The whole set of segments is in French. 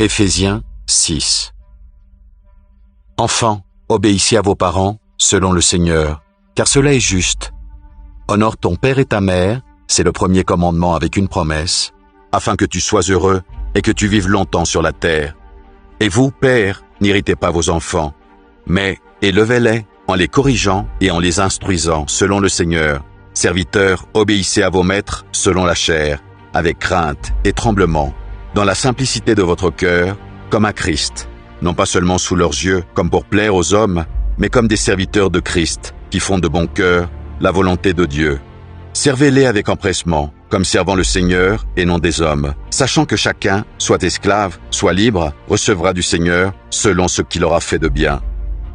Éphésiens 6. Enfants, obéissez à vos parents, selon le Seigneur, car cela est juste. Honore ton père et ta mère, c'est le premier commandement avec une promesse, afin que tu sois heureux et que tu vives longtemps sur la terre. Et vous, pères, n'irritez pas vos enfants, mais élevez-les en les corrigeant et en les instruisant selon le Seigneur. Serviteurs, obéissez à vos maîtres selon la chair, avec crainte et tremblement, dans la simplicité de votre cœur, comme à Christ, non pas seulement sous leurs yeux, comme pour plaire aux hommes, mais comme des serviteurs de Christ, qui font de bon cœur la volonté de Dieu. Servez-les avec empressement, comme servant le Seigneur et non des hommes, sachant que chacun, soit esclave, soit libre, recevra du Seigneur selon ce qu'il aura fait de bien.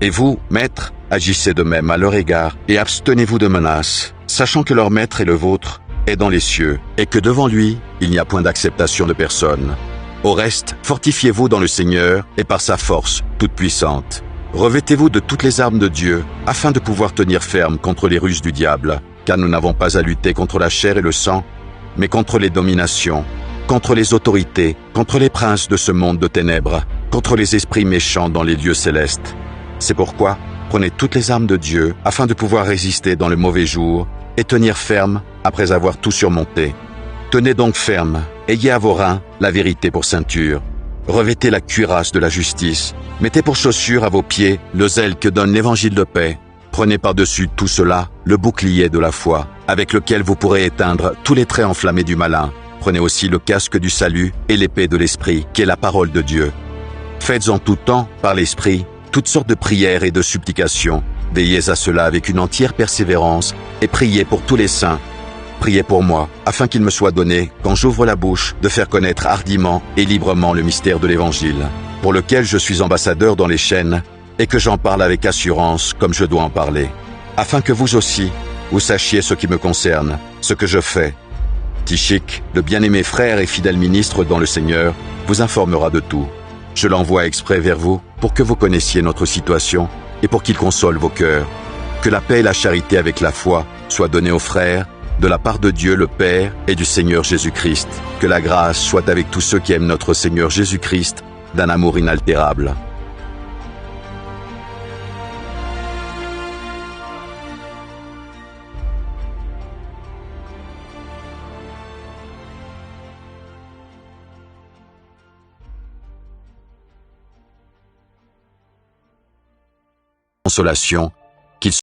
Et vous, maîtres, agissez de même à leur égard et abstenez-vous de menaces, sachant que leur maître est le vôtre, est dans les cieux, et que devant lui, il n'y a point d'acceptation de personne. Au reste, fortifiez-vous dans le Seigneur et par sa force toute puissante. Revêtez-vous de toutes les armes de Dieu, afin de pouvoir tenir ferme contre les ruses du diable, car nous n'avons pas à lutter contre la chair et le sang, mais contre les dominations, contre les autorités, contre les princes de ce monde de ténèbres, contre les esprits méchants dans les lieux célestes. C'est pourquoi, prenez toutes les armes de Dieu, afin de pouvoir résister dans le mauvais jour, et tenir ferme après avoir tout surmonté. Tenez donc ferme, ayez à vos reins la vérité pour ceinture. Revêtez la cuirasse de la justice, mettez pour chaussure à vos pieds le zèle que donne l'évangile de paix. Prenez par-dessus tout cela le bouclier de la foi, avec lequel vous pourrez éteindre tous les traits enflammés du malin. Prenez aussi le casque du salut et l'épée de l'esprit, qui est la parole de Dieu. Faites en tout temps, par l'esprit, toutes sortes de prières et de supplications. Veillez à cela avec une entière persévérance et priez pour tous les saints. Priez pour moi, afin qu'il me soit donné, quand j'ouvre la bouche, de faire connaître hardiment et librement le mystère de l'Évangile, pour lequel je suis ambassadeur dans les chaînes, et que j'en parle avec assurance comme je dois en parler, afin que vous aussi, vous sachiez ce qui me concerne, ce que je fais. Tychik, le bien-aimé frère et fidèle ministre dans le Seigneur, vous informera de tout. Je l'envoie exprès vers vous, pour que vous connaissiez notre situation, et pour qu'il console vos cœurs. Que la paix et la charité avec la foi soient données aux frères, de la part de Dieu le Père et du Seigneur Jésus-Christ. Que la grâce soit avec tous ceux qui aiment notre Seigneur Jésus-Christ d'un amour inaltérable. Consolation